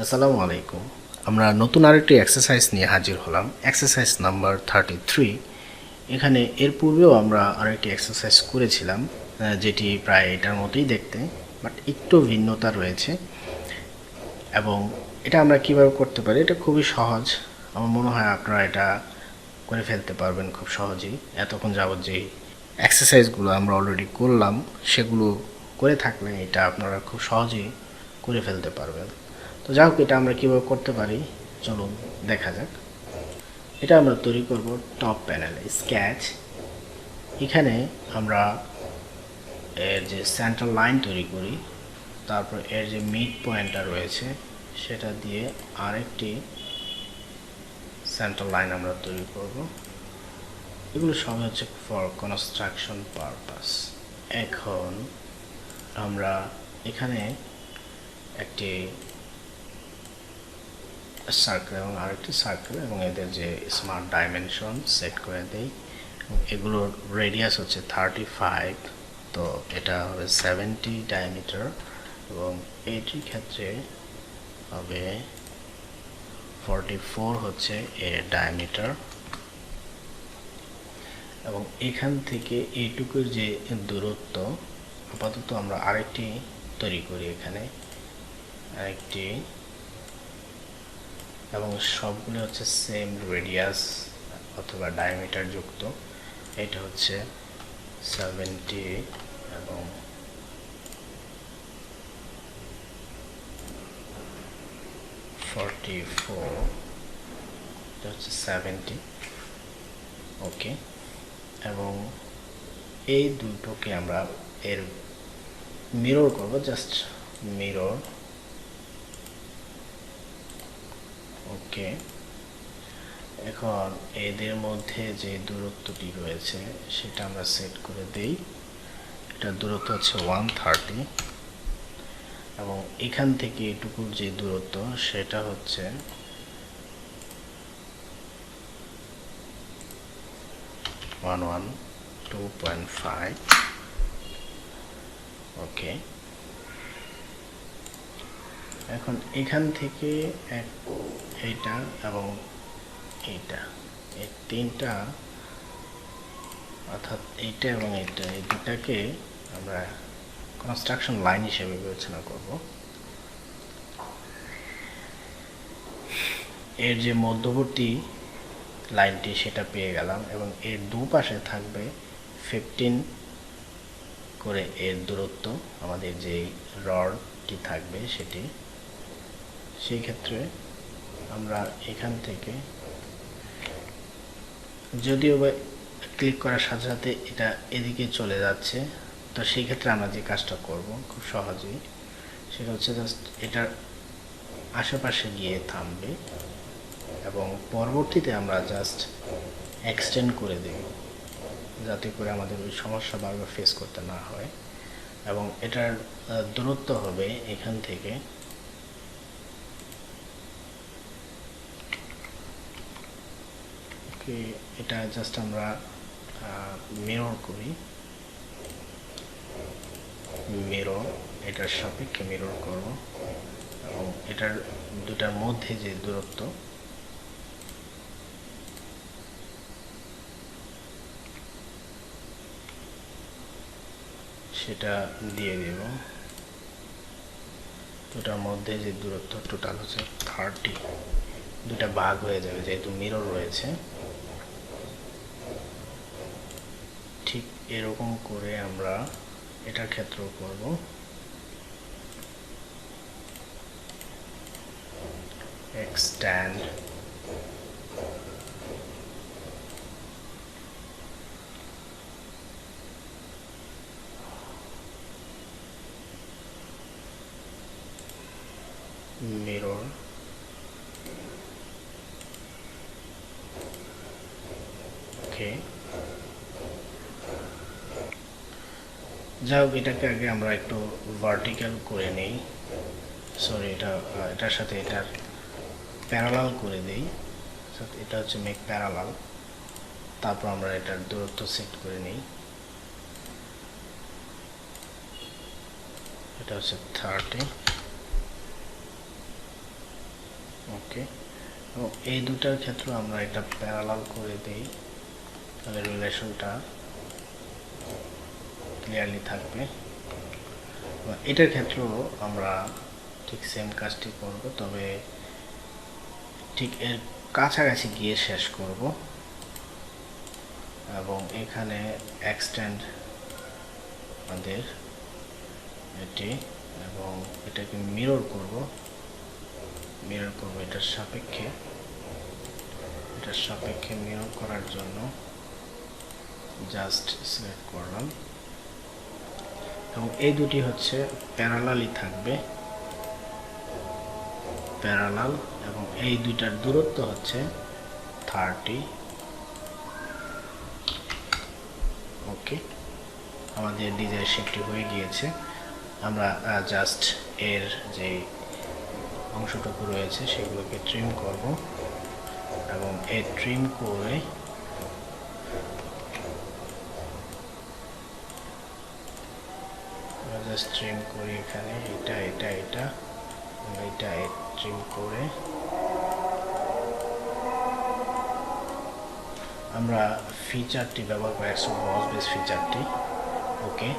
আসসালামু আলাইকুম। আমরা নতুন আরেকটি এক্সারসাইজ নিয়ে হাজির হলাম, এক্সারসাইজ নাম্বার 33। এখানে এর পূর্বেও আমরা আরেকটি এক্সারসাইজ করেছিলাম, যেটি প্রায় এটার মতোই দেখতে, বাট একটু ভিন্নতা রয়েছে। এবং এটা আমরা কিভাবে করতে পারি, এটা খুবই সহজ। আমার মনে হয় আপনারা এটা করে ফেলতে পারবেন খুব সহজেই। এতক্ষণ যাবত যে এক্সারসাইজগুলো আমরা অলরেডি করলাম, সেগুলো করে থাকলে এটা আপনারা খুব সহজেই করে ফেলতে পারবেন। তো যাই হোক, এটা আমরা কীভাবে করতে পারি চলুন দেখা যাক। এটা আমরা তৈরি করব টপ প্যানেলে স্কেচ। এখানে আমরা এর যে সেন্টার লাইন তৈরি করি, তারপর এর যে মিড পয়েন্টটা রয়েছে সেটা দিয়ে আরেকটি সেন্টার লাইন আমরা তৈরি করব। এগুলো সব হচ্ছে ফর কনস্ট্রাকশন পারপাস। এখন আমরা এখানে একটি সার্কেল এবং আরেকটি সার্কেল এবং এদের যে স্মার্ট ডাইমেনশন সেট করে দেই। এগুলোর রেডিয়াস হচ্ছে 35, তো এটা হবে 70 ডায়ামিটার, এবং এইটির ক্ষেত্রে হবে 44 হচ্ছে এর ডায়ামিটার। এবং এখান থেকে এইটুকুর যে দূরত্ব, আপাতত আমরা আরেকটি তৈরি করি এখানে আরেকটি, এবং সবগুলো হচ্ছে সেম রেডিয়াস অথবা ডায়ামিটার যুক্ত। এটা হচ্ছে 70 এবং 44, এটা হচ্ছে 70। ওকে, এবং এই দুটোকে আমরা এর মিরর করব, জাস্ট মিরর। ওকে, এখন এদের মধ্যে যে দূরত্বটি রয়েছে সেটা আমরা সেট করে দেই। এটার দূরত্ব হচ্ছে 130, এবং এখান থেকে এটুকুর যে দূরত্ব সেটা হচ্ছে 112.5। ওকে, এখন এখান থেকে এইটা এবং এইটা, এই তিনটা, অর্থাৎ এইটা এবং এইটা, এই দুটাকে আমরা কনস্ট্রাকশন লাইন হিসেবে বিবেচনা করব। এর যে মধ্যবর্তী লাইনটি সেটা পেয়ে গেলাম, এবং এর দুপাশে থাকবে 15 করে এর দূরত্ব, আমাদের যে রডটি থাকবে সেটি। সেই ক্ষেত্রে আমরা এখান থেকে, যদিও বা ক্লিক করার সাথে সাথে এটা এদিকে চলে যাচ্ছে, তো সেই ক্ষেত্রে আমরা যে কাজটা করব খুব সহজেই, সেটা হচ্ছে জাস্ট এটার আশেপাশে গিয়ে থামবে, এবং পরবর্তীতে আমরা জাস্ট এক্সটেন্ড করে দেব, যাতে করে আমাদের ওই সমস্যা বারবার ফেস করতে না হয়। এবং এটার দূরত্ব হবে এখান থেকে এটা জাস্ট আমরা মিরর করি, মিরর, এটার সাপেক্ষে মিরর করব, এবং এটার দুটার মধ্যে যে দূরত্ব সেটা দিয়ে দেব। দুটার মধ্যে যে দূরত্ব টোটাল হচ্ছে 30, দুটা ভাগ হয়ে যাবে যেহেতু মিরর রয়েছে। ঠিক এরকম করে আমরা এটার ক্ষেত্রেও করব। এক্সটেন্ড, মিরর, ওকে। যাই হোক, এটাকে আগে আমরা একটু ভার্টিক্যাল করে নেই, সরি, এটার সাথে এটার প্যারালাল করে দেই। এটা হচ্ছে মেক প্যারালাল, তারপর আমরা এটার দূরত্ব সেট করে নিই। এটা হচ্ছে 30, ওকে, তো এই দুটার ক্ষেত্রে আমরা এটা প্যারালাল করে দিই, তাহলে রিলেশনটা ক্লিয়ারলি থাকবে। এটার ক্ষেত্রেও আমরা ঠিক সেম কাজটি করব, তবে ঠিক এর কাছাকাছি গিয়ে শেষ করব এবং এখানে এক্সটেন্ড আমাদের এটি, এবং এটাকে মিরর করব এটার সাপেক্ষে মিরর করার জন্য জাস্ট সিলেক্ট করলাম, এবং এই দুটি হচ্ছে প্যারালালই থাকবে, প্যারালাল, এবং এই দুইটার দূরত্ব হচ্ছে 30। ওকে, আমাদের ডিজাইন শেপটি হয়ে গিয়েছে। আমরা জাস্ট এর যে অংশটুকু রয়েছে সেগুলোকে ট্রিম করব, এবং এই ট্রিম করে জাস্ট ট্রিম করি এখানে এটা ট্রিম করে আমরা ফিচারটি ব্যবহার করে বস বেস ফিচারটি। ওকে,